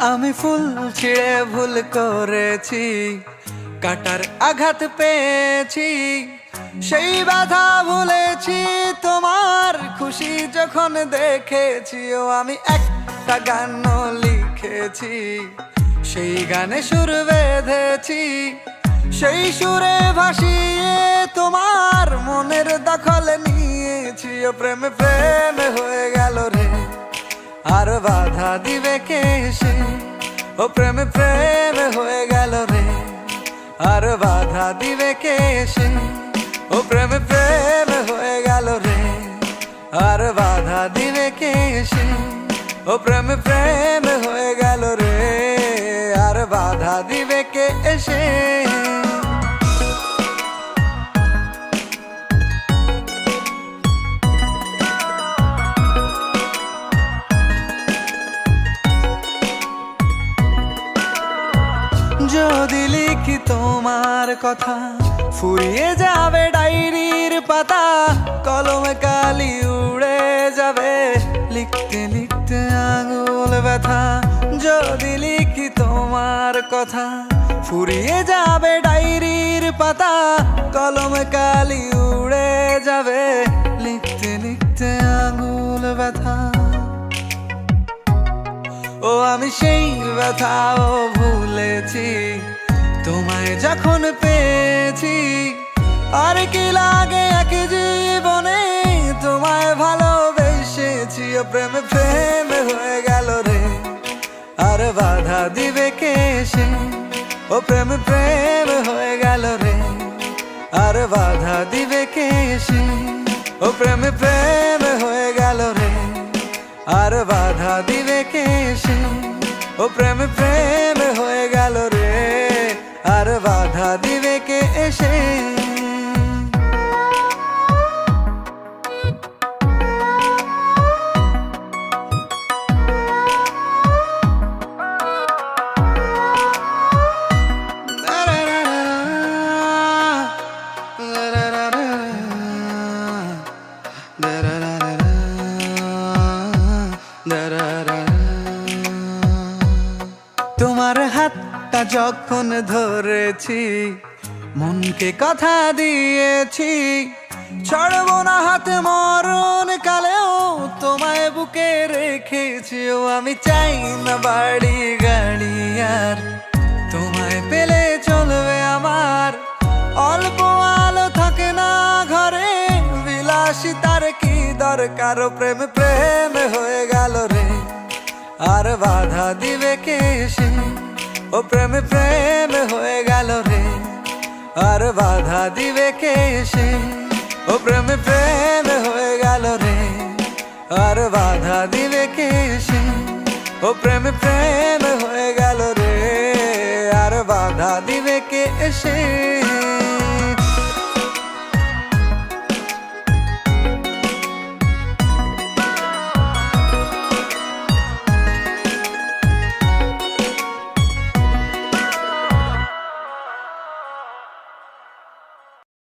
আমি ফুল ছিঁড়ে ভুল করেছি, কাটার আঘাত পেয়েছি, সেই বাধা ভুলেছি তোমার খুশি যখন দেখেছি। ও আমি একটা গান লিখেছি, সেই গানে সুর বেঁধেছি, সেই সুরে ভাসিয়ে তোমার মনের দখল নিয়েছি। ও প্রেমে প্রেমে হয়ে গেল রে, আর বাধা দিবে কে সে? ও প্রেমে প্রেমে হয়ে গেল রে, আর বাধা দিবে কে সে? ও প্রেমে প্রেমে হয়ে গেল রে, আর বাধা দিবে কে সে? ও প্রেমে প্রেমে হয়ে গেল রে, আর বাধা দিবে কে এসে? যদি লিখি তোমার কথা, ফুরিয়ে যাবে ডায়েরির পাতা, কলমে কালি উড়ে যাবে, লিখতে লিখতে আঙুল ব্যথা। যদি লিখি তোমার কথা, ফুরিয়ে যাবে ডায়েরির পাতা, কলমে কালি উড়ে যাবে, লিখতে লিখতে আঙুল ব্যথা। ও আমি সেই ব্যথাও ভুলেছি, তোমায় যখন পেয়েছি। আর কি লাগে এক জীবনে, তোমায় ভালোবেসেছি। ও প্রেমে প্রেমে হয়ে গেল রে, আর বাধা দিবে কে সে? ও প্রেমে প্রেমে হয়ে গেল রে, আর বাধা দিবে কে সে? ও প্রেমে প্রেমে হয়ে গেল রে, আর বাধা দিবে কে সে? ও প্রেমে প্রেমে হয়ে গেল রে, আর বাধা দিবে কে এসে? তোমার হাতটা যখন ধরেছি, মনকে কথা দিয়েছি, ছাড়বো না হাত মরণ কালেও, তোমায় বুকে রেখেছি। ও আমি চাই না বাড়ি গাড়ি আর, তোমায় পেলে চলবে আমার। অল্প আলো থাকে না ঘরে, বিলাসিতার কি দরকার? ও প্রেমে প্রেমে হয়ে গেল রে, আর বাধা দিবে কে সে? ও প্রেমে প্রেমে হয়ে গেল রে, আর বাধা দিবে কে সে? ও প্রেমে প্রেমে হয়ে গেল রে, আর বাধা দিবে কে সে? ও প্রেমে প্রেমে হয়ে গেল রে, আর বাধা দিবে কে এসে?